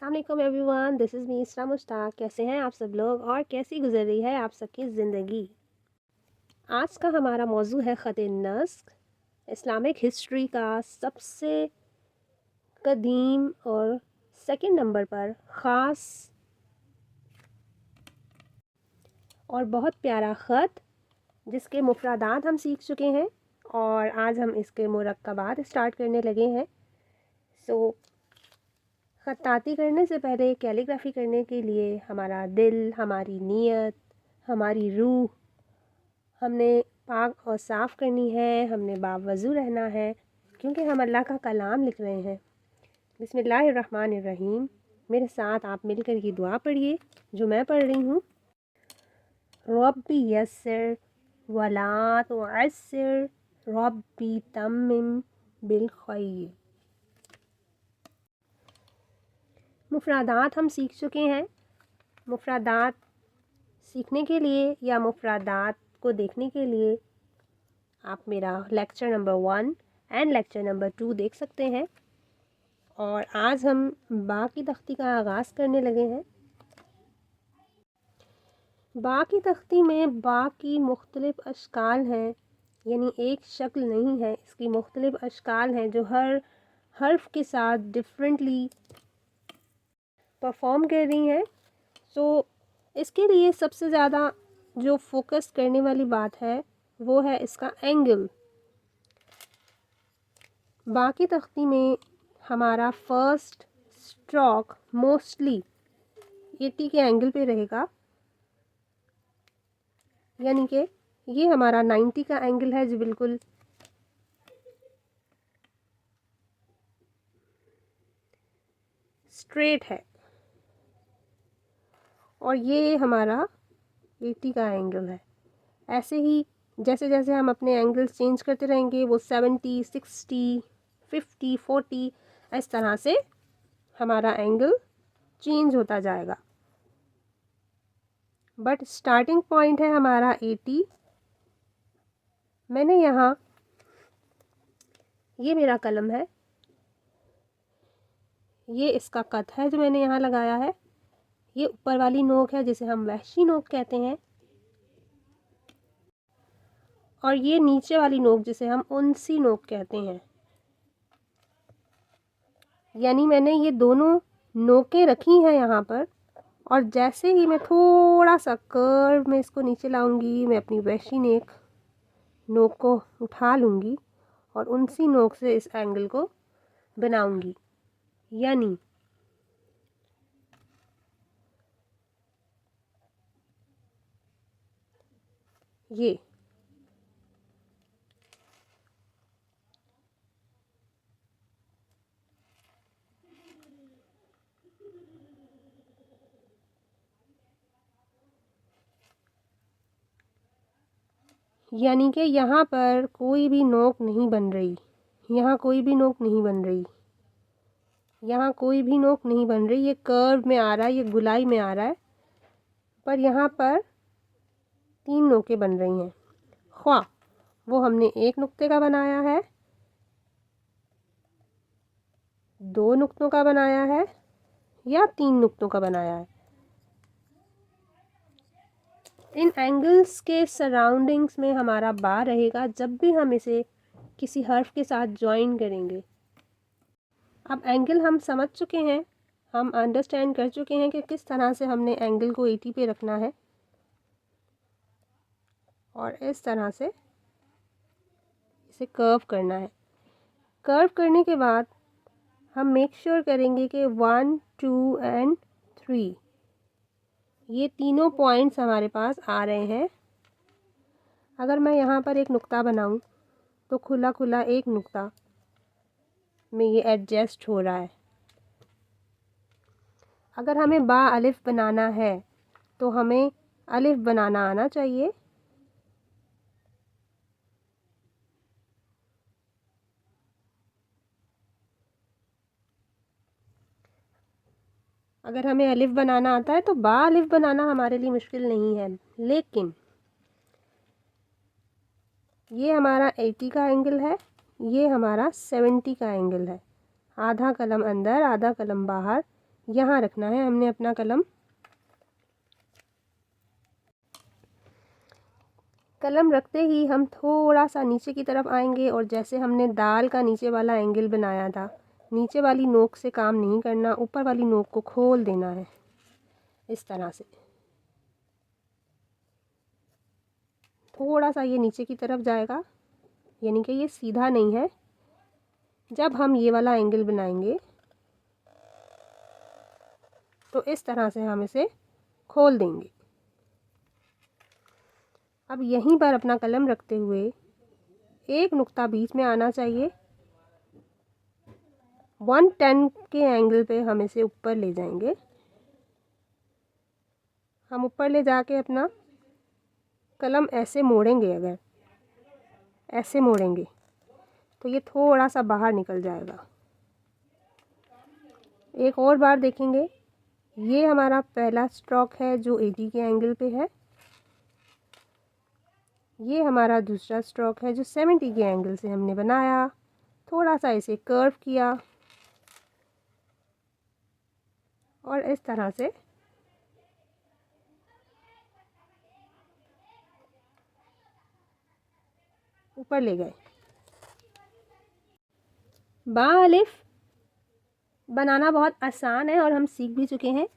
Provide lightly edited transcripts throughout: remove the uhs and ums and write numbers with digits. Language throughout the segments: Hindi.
अस्सलाम वालेकुम एवरीवन, दिस इज़ मी इसरा मुश्ताक। कैसे हैं आप सब लोग और कैसी गुजर रही है आप सबकी ज़िंदगी। आज का हमारा मौजू है ख़त नस्ख, इस्लामिक हिस्ट्री का सबसे कदीम और सेकंड नंबर पर ख़ास और बहुत प्यारा ख़त, जिसके मुफ़रदात हम सीख चुके हैं और आज हम इसके मुरक्कबात स्टार्ट करने लगे हैं। सो ख़त्ताती करने से पहले कैलीग्राफी करने के लिए हमारा दिल, हमारी नीयत, हमारी रूह हमने पाक और साफ़ करनी है। हमने बावज़ू रहना है क्योंकि हम अल्लाह का कलाम लिख रहे हैं। बिस्मिल्लाहिर्रहमानिर्रहीम। मेरे साथ आप मिलकर ये दुआ पढ़िए जो मैं पढ़ रही हूँ। रब्बी यस्सिर वला तुअस्सिर, रब्बी तम्मिम बिल खैर। मुफ़रदात हम सीख चुके हैं। मुफ़रदात सीखने के लिए या मुफ़रदात को देखने के लिए आप मेरा lecture number 1 and lecture number 2 देख सकते हैं। और आज हम बा की तख्ती का आगाज़ करने लगे हैं। बा की तख्ती में बा की मुख्तलिफ़ अशकाल हैं, यानी एक शक्ल नहीं है, इसकी मुख्तलिफ़ अशकाल हैं जो हर हर्फ के साथ डिफरेंटली परफॉर्म कर रही हैं। सो इसके लिए सबसे ज़्यादा जो फोकस करने वाली बात है वो है इसका एंगल। बाकी तख्ती में हमारा फर्स्ट स्ट्रोक मोस्टली 80 के एंगल पे रहेगा, यानी कि ये हमारा 90 का एंगल है जो बिल्कुल स्ट्रेट है, और ये हमारा 80 का एंगल है। ऐसे ही जैसे जैसे हम अपने एंगल्स चेंज करते रहेंगे वो 70, 60, 50, 40 इस तरह से हमारा एंगल चेंज होता जाएगा। बट स्टार्टिंग पॉइंट है हमारा 80। मैंने यहाँ, ये मेरा कलम है, ये इसका कट है जो मैंने यहाँ लगाया है। ये ऊपर वाली नोक है जिसे हम वहशी नोक कहते हैं, और ये नीचे वाली नोक जिसे हम उनसी नोक कहते हैं। यानी मैंने ये दोनों नोकें रखी हैं यहाँ पर, और जैसे ही मैं थोड़ा सा कर्व में इसको नीचे लाऊंगी, मैं अपनी वहशी नोक को उठा लूँगी और उनसी नोक से इस एंगल को बनाऊंगी। यानी ये यानी कि यहाँ पर कोई भी नोक नहीं बन रही, यहाँ कोई भी नोक नहीं बन रही, यहाँ कोई भी नोक नहीं बन रही। ये कर्व में आ रहा है, ये गुलाई में आ रहा है, पर यहाँ पर 3 नोकें बन रही हैं। ख्वाह वो हमने एक नुक्ते का बनाया है, 2 नुक्तों का बनाया है, या 3 नुक्तों का बनाया है। इन एंगल्स के सराउंडिंग्स में हमारा बा रहेगा जब भी हम इसे किसी हर्फ के साथ ज्वाइन करेंगे। अब एंगल हम समझ चुके हैं, हम अंडरस्टैंड कर चुके हैं कि किस तरह से हमने एंगल को 80 पे रखना है, और इस तरह से इसे कर्व करना है। कर्व करने के बाद हम मेक श्योर करेंगे कि 1, 2 एंड 3 ये तीनों पॉइंट्स हमारे पास आ रहे हैं। अगर मैं यहाँ पर एक नुक्ता बनाऊँ तो खुला खुला एक नुक्ता में ये एडजस्ट हो रहा है। अगर हमें बा अलिफ बनाना है तो हमें अलिफ बनाना आना चाहिए। अगर हमें अलिफ बनाना आता है तो बा अलिफ बनाना हमारे लिए मुश्किल नहीं है। लेकिन ये हमारा 80 का एंगल है, ये हमारा 70 का एंगल है। आधा कलम अंदर आधा कलम बाहर, यहाँ रखना है हमने अपना कलम। कलम रखते ही हम थोड़ा सा नीचे की तरफ आएंगे और जैसे हमने दाल का नीचे वाला एंगल बनाया था, नीचे वाली नोक से काम नहीं करना, ऊपर वाली नोक को खोल देना है इस तरह से। थोड़ा सा ये नीचे की तरफ जाएगा, यानी कि ये सीधा नहीं है। जब हम ये वाला एंगल बनाएंगे तो इस तरह से हम इसे खोल देंगे। अब यहीं पर अपना कलम रखते हुए एक नुक्ता बीच में आना चाहिए। 110 के एंगल पे हम इसे ऊपर ले जाएंगे। हम ऊपर ले जाके अपना कलम ऐसे मोड़ेंगे, अगर ऐसे मोड़ेंगे तो ये थोड़ा सा बाहर निकल जाएगा। एक और बार देखेंगे, ये हमारा पहला स्ट्रोक है जो 80 के एंगल पे है। ये हमारा दूसरा स्ट्रोक है जो 70 के एंगल से हमने बनाया। थोड़ा सा इसे कर्व किया और इस तरह से ऊपर ले गए। बा अलिफ बनाना बहुत आसान है और हम सीख भी चुके हैं।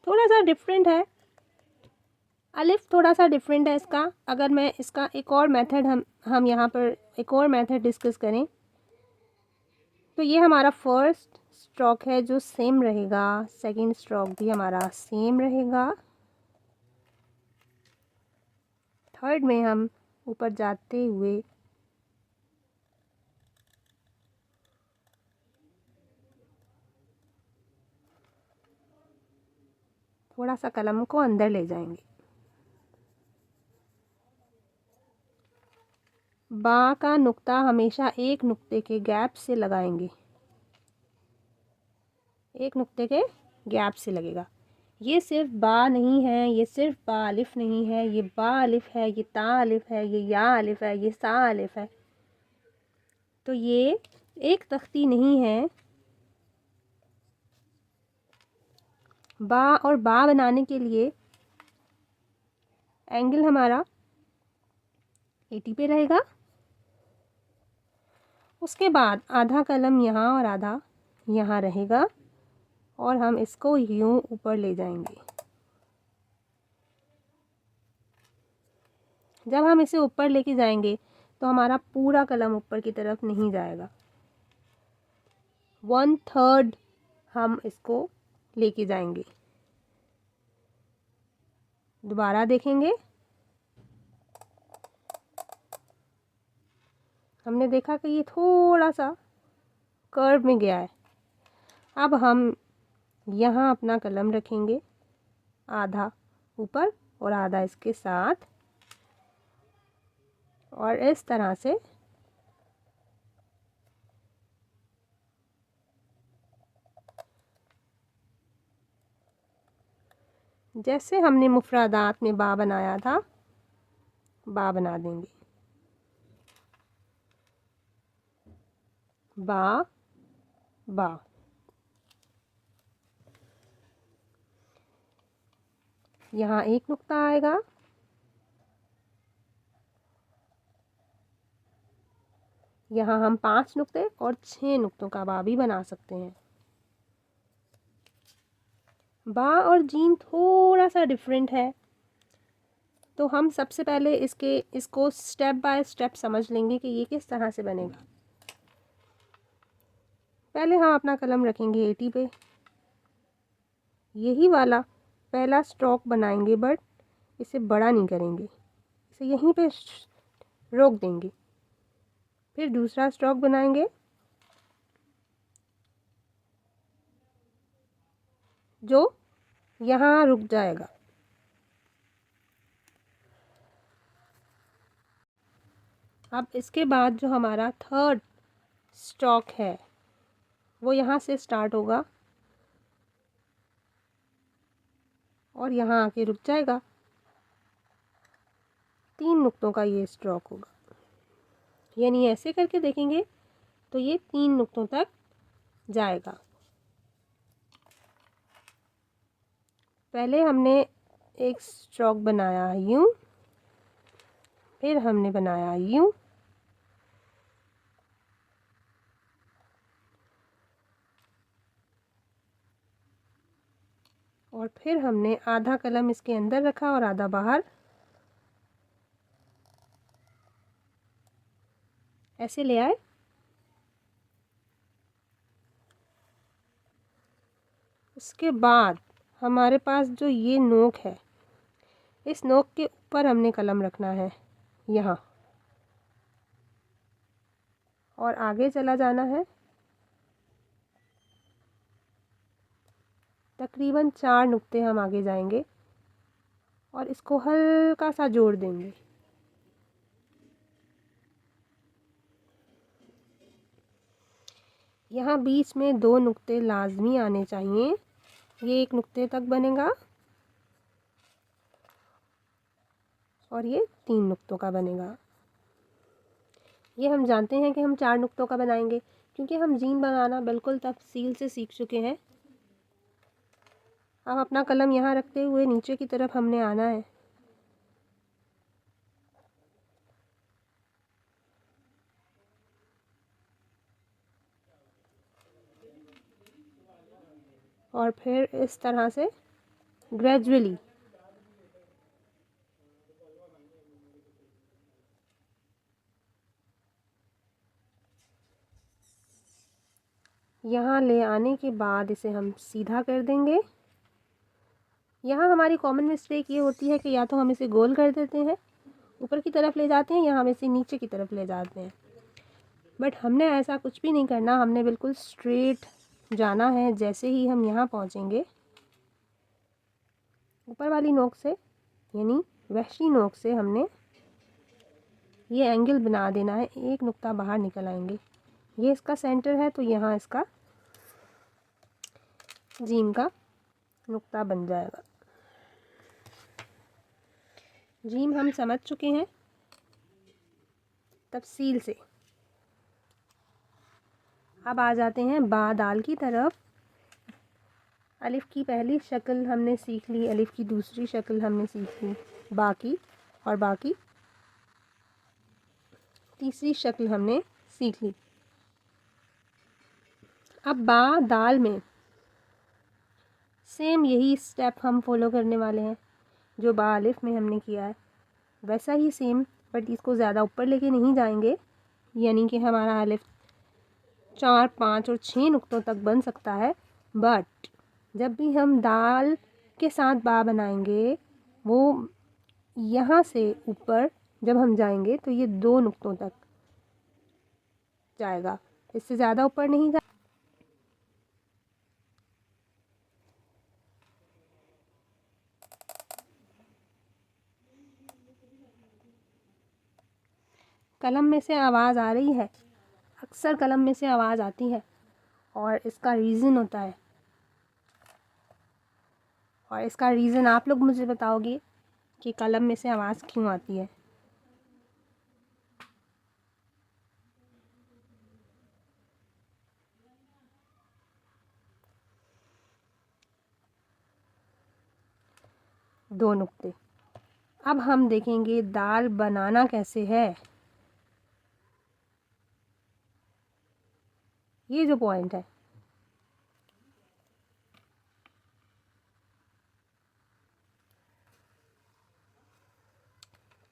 थोड़ा सा डिफरेंट है, अलिफ थोड़ा सा डिफरेंट है इसका। अगर मैं इसका एक और मेथड हम यहाँ पर एक और मेथड डिस्कस करें तो ये हमारा फर्स्ट स्ट्रोक है जो सेम रहेगा, सेकंड स्ट्रोक भी हमारा सेम रहेगा। थर्ड में हम ऊपर जाते हुए थोड़ा सा कलम को अंदर ले जाएंगे। बा का नुक्ता हमेशा एक नुक्ते के गैप से लगाएंगे, एक नुक्ते के गैप से लगेगा। ये सिर्फ बा नहीं है, ये सिर्फ बा अलिफ नहीं है, ये बा अलिफ है, ये ता अलिफ है, ये या अलिफ है, ये सा अलिफ है। तो ये एक तख्ती नहीं है। बा और बा बनाने के लिए एंगल हमारा 80 पे रहेगा। उसके बाद आधा कलम यहाँ और आधा यहाँ रहेगा और हम इसको यूं ऊपर ले जाएंगे। जब हम इसे ऊपर लेके जाएंगे तो हमारा पूरा कलम ऊपर की तरफ नहीं जाएगा, 1/3 हम इसको लेके जाएंगे। दोबारा देखेंगे, हमने देखा कि ये थोड़ा सा कर्व में गया है। अब हम यहाँ अपना कलम रखेंगे, आधा ऊपर और आधा इसके साथ, और इस तरह से जैसे हमने मुफरादात में बा बनाया था, बा बना देंगे। बा बा। यहाँ एक नुक्ता आएगा, यहाँ हम 5 नुक्ते और 6 नुक्तों का बा भी बना सकते हैं। बा और जीम थोड़ा सा डिफरेंट है, तो हम सबसे पहले इसको स्टेप बाय स्टेप समझ लेंगे कि ये किस तरह से बनेगा। पहले हम अपना कलम रखेंगे 80 पे, यही वाला पहला स्ट्रोक बनाएंगे, बट इसे बड़ा नहीं करेंगे, इसे यहीं पे रोक देंगे। फिर दूसरा स्ट्रोक बनाएंगे जो यहाँ रुक जाएगा। अब इसके बाद जो हमारा थर्ड स्ट्रोक है वो यहाँ से स्टार्ट होगा और यहाँ आके रुक जाएगा। 3 नुक्तों का ये स्ट्रोक होगा, यानी ऐसे करके देखेंगे तो ये 3 नुक्तों तक जाएगा। पहले हमने एक स्ट्रोक बनाया यूं, फिर हमने बनाया यूं, और फिर हमने आधा कलम इसके अंदर रखा और आधा बाहर, ऐसे ले आए। उसके बाद हमारे पास जो ये नोक है, इस नोक के ऊपर हमने कलम रखना है यहाँ, और आगे चला जाना है। तकरीबन 4 नुक्ते हम आगे जाएंगे और इसको हल्का सा जोड़ देंगे। यहाँ बीच में 2 नुक्ते लाजमी आने चाहिए। ये 1 नुक्ते तक बनेगा और ये 3 नुक्तों का बनेगा। ये हम जानते हैं कि हम 4 नुक्तों का बनाएंगे क्योंकि हम जीन बनाना बिल्कुल तफसील से सीख चुके हैं। अब अपना कलम यहाँ रखते हुए नीचे की तरफ हमने आना है। और फिर इस तरह से ग्रेजुअली यहाँ ले आने के बाद इसे हम सीधा कर देंगे। यहाँ हमारी कॉमन मिस्टेक ये होती है कि या तो हम इसे गोल कर देते हैं, ऊपर की तरफ ले जाते हैं, या हम इसे नीचे की तरफ ले जाते हैं। बट हमने ऐसा कुछ भी नहीं करना, हमने बिल्कुल स्ट्रेट जाना है। जैसे ही हम यहाँ पहुँचेंगे, ऊपर वाली नोक से यानी वहशी नोक से हमने ये एंगल बना देना है। 1 नुक्ता बाहर निकल आएंगे। ये इसका सेंटर है तो यहाँ इसका जीम का नुक्ता बन जाएगा। जीम हम समझ चुके हैं तफसील से। अब आ जाते हैं बा दाल की तरफ। अलिफ़ की पहली शक्ल हमने सीख ली, अलिफ़ की दूसरी शक्ल हमने सीख ली, बाकी और बाकी तीसरी शक्ल हमने सीख ली। अब बा दाल में सेम यही स्टेप हम फॉलो करने वाले हैं जो बा अलिफ़ में हमने किया है, वैसा ही सेम, बट इसको ज़्यादा ऊपर लेके नहीं जाएंगे। यानी कि हमारा अलिफ़ 4, 5 और 6 नुक्तों तक बन सकता है। बट जब भी हम दाल के साथ बा बनाएंगे, वो यहाँ से ऊपर जब हम जाएंगे तो ये 2 नुक्तों तक जाएगा, इससे ज़्यादा ऊपर नहीं जा। कलम में से आवाज़ आ रही है, अक्सर कलम में से आवाज़ आती है और इसका रीज़न होता है, और इसका रीज़न आप लोग मुझे बताओगे कि कलम में से आवाज़ क्यों आती है। दो नुक्ते। अब हम देखेंगे दाल बनाना कैसे है। ये जो पॉइंट है,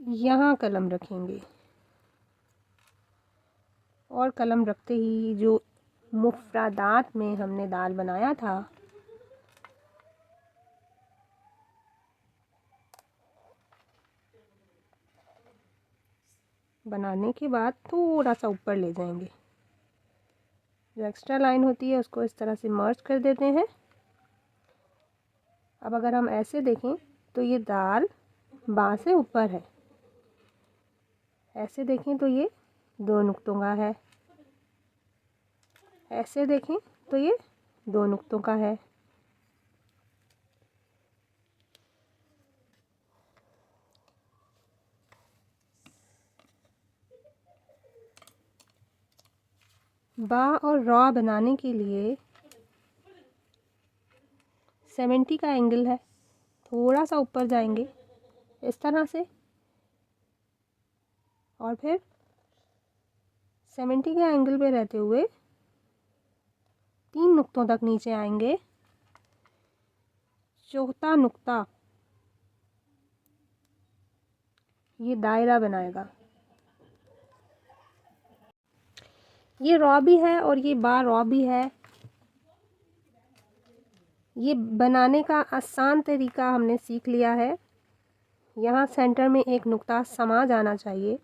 यहाँ कलम रखेंगे और कलम रखते ही जो मुफ्रदात में हमने दाल बनाया था, बनाने के बाद थोड़ा सा ऊपर ले जाएंगे। जो एक्स्ट्रा लाइन होती है उसको इस तरह से मर्ज कर देते हैं। अब अगर हम ऐसे देखें तो ये दाल बा से ऊपर है, ऐसे देखें तो ये 2 नुक्तों का है, ऐसे देखें तो ये 2 नुक्तों का है। बा और रॉ बनाने के लिए 70 का एंगल है, थोड़ा सा ऊपर जाएंगे इस तरह से, और फिर 70 के एंगल पे रहते हुए 3 नुक्तों तक नीचे आएंगे। चौथा नुक्ता ये दायरा बनाएगा। ये रॉ भी है और ये बार रॉ भी है। ये बनाने का आसान तरीका हमने सीख लिया है। यहाँ सेंटर में एक नुक्ता समा जाना चाहिए।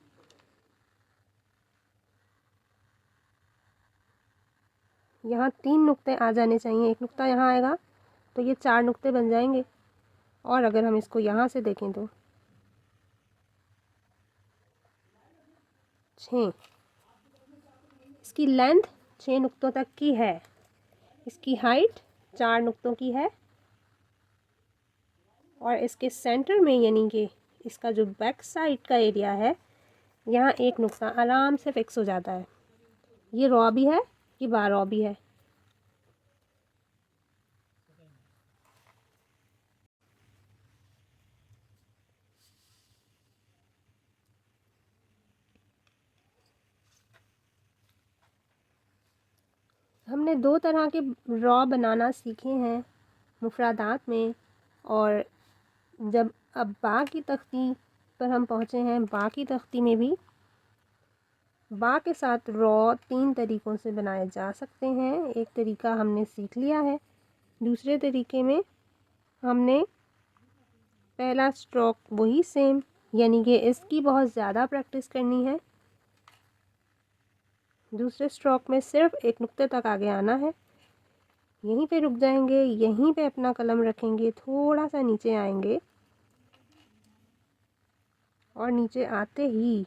यहाँ 3 नुक्ते आ जाने चाहिए, एक नुक्ता यहाँ आएगा तो ये 4 नुक्ते बन जाएंगे। और अगर हम इसको यहाँ से देखें तो 6, इसकी लेंथ 6 नुक्तों तक की है, इसकी हाइट 4 नुक्तों की है, और इसके सेंटर में यानी कि इसका जो बैक साइड का एरिया है, यहाँ एक नुक्ता आराम से फिक्स हो जाता है। ये रॉ भी है, ये बार रॉ भी है। हमने 2 तरह के रॉ बनाना सीखे हैं मुफरादात में, और जब अब बा की तख्ती पर हम पहुँचे हैं, बा की तख्ती में भी बा के साथ रॉ 3 तरीक़ों से बनाए जा सकते हैं। एक तरीका हमने सीख लिया है। दूसरे तरीके में हमने पहला स्ट्रोक वही सेम, यानी कि इसकी बहुत ज़्यादा प्रैक्टिस करनी है। दूसरे स्ट्रोक में सिर्फ एक नुक्ते तक आगे आना है, यहीं पे रुक जाएंगे, यहीं पे अपना कलम रखेंगे, थोड़ा सा नीचे आएंगे और नीचे आते ही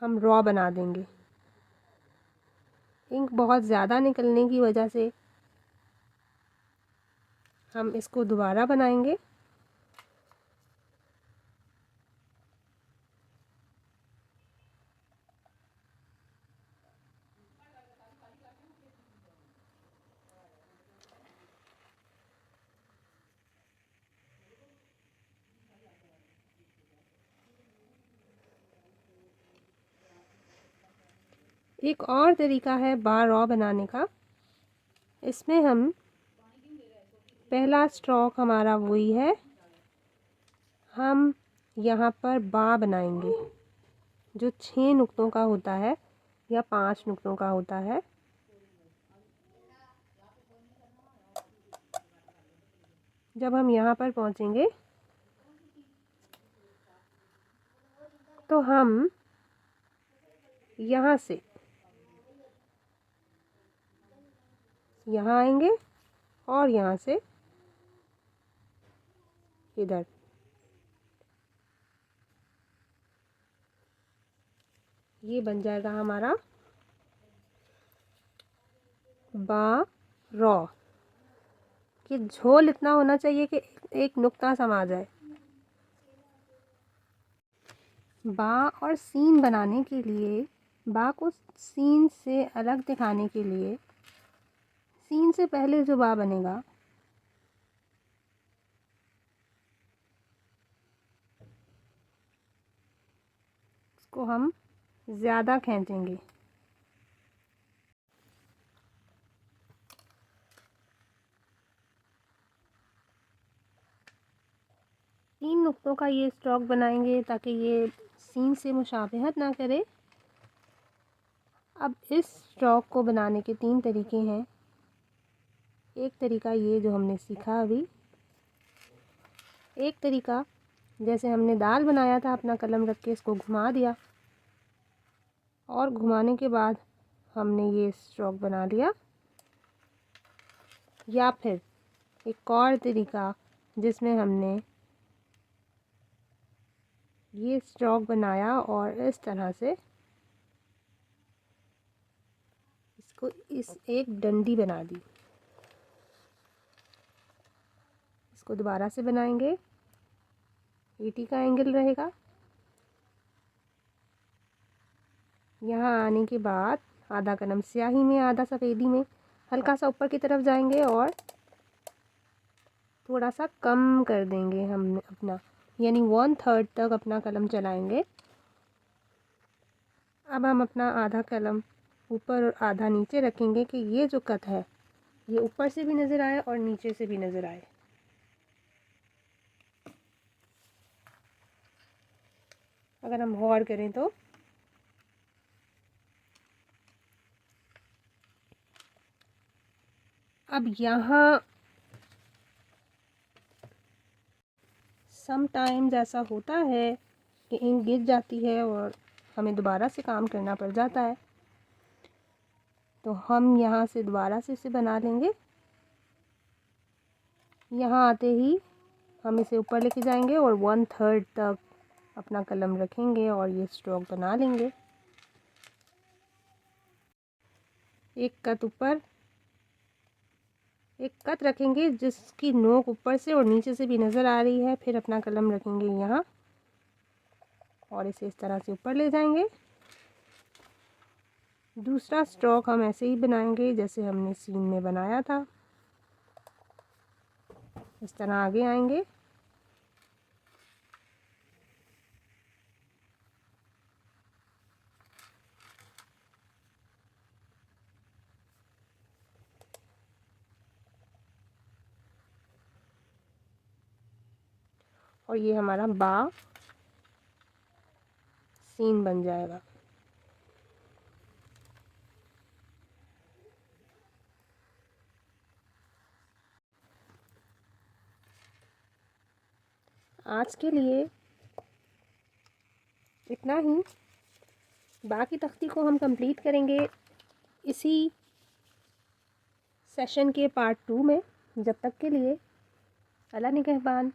हम रॉ बना देंगे। इंक बहुत ज़्यादा निकलने की वजह से हम इसको दोबारा बनाएंगे। एक और तरीका है बार रॉ बनाने का। इसमें हम पहला स्ट्रोक हमारा वही है, हम यहाँ पर बा बनाएंगे जो 6 नुक्तों का होता है या 5 नुक्तों का होता है। जब हम यहाँ पर पहुँचेंगे तो हम यहाँ से यहाँ आएंगे और यहाँ से इधर। ये बन जाएगा हमारा बा रॉ। कि झोल इतना होना चाहिए कि एक नुक्ता समा जाए। बा और सीन बनाने के लिए, बा को सीन से अलग दिखाने के लिए, सीन से पहले जो बा बनेगा उसको हम ज़्यादा खींचेंगे। तीन नुक्तों का ये स्ट्रोक बनाएंगे ताकि ये सीन से मुशाबहत ना करे। अब इस स्ट्रोक को बनाने के 3 तरीके हैं। एक तरीका ये जो हमने सीखा अभी, एक तरीका जैसे हमने दाल बनाया था, अपना कलम रख के इसको घुमा दिया और घुमाने के बाद हमने ये स्ट्रोक बना लिया। या फिर एक और तरीका जिसमें हमने ये स्ट्रोक बनाया और इस तरह से इसको इस एक डंडी बना दी। इसको दोबारा से बनाएंगे, 80 का एंगल रहेगा। यहाँ आने के बाद आधा कलम स्याही में, आधा सफ़ेदी में हल्का सा ऊपर की तरफ जाएंगे और थोड़ा सा कम कर देंगे हम अपना, यानी 1/3 तक अपना कलम चलाएंगे। अब हम अपना आधा कलम ऊपर और आधा नीचे रखेंगे कि ये जो कट है ये ऊपर से भी नज़र आए और नीचे से भी नज़र आए। अगर हम गौर करें तो अब यहाँ समटाइम्स ऐसा होता है कि इंक गिर जाती है और हमें दोबारा से काम करना पड़ जाता है, तो हम यहाँ से दोबारा से इसे बना लेंगे। यहाँ आते ही हम इसे ऊपर लेके जाएंगे और 1/3 तक अपना कलम रखेंगे और ये स्ट्रोक बना लेंगे। एक कट ऊपर, एक कट रखेंगे जिसकी नोक ऊपर से और नीचे से भी नज़र आ रही है, फिर अपना कलम रखेंगे यहाँ और इसे इस तरह से ऊपर ले जाएंगे। दूसरा स्ट्रोक हम ऐसे ही बनाएंगे जैसे हमने सीन में बनाया था, इस तरह आगे आएंगे। और ये हमारा बा सीन बन जाएगा। आज के लिए इतना ही, बाकी तख्ती को हम कंप्लीट करेंगे इसी सेशन के पार्ट 2 में। जब तक के लिए अल्लाह निगहबान।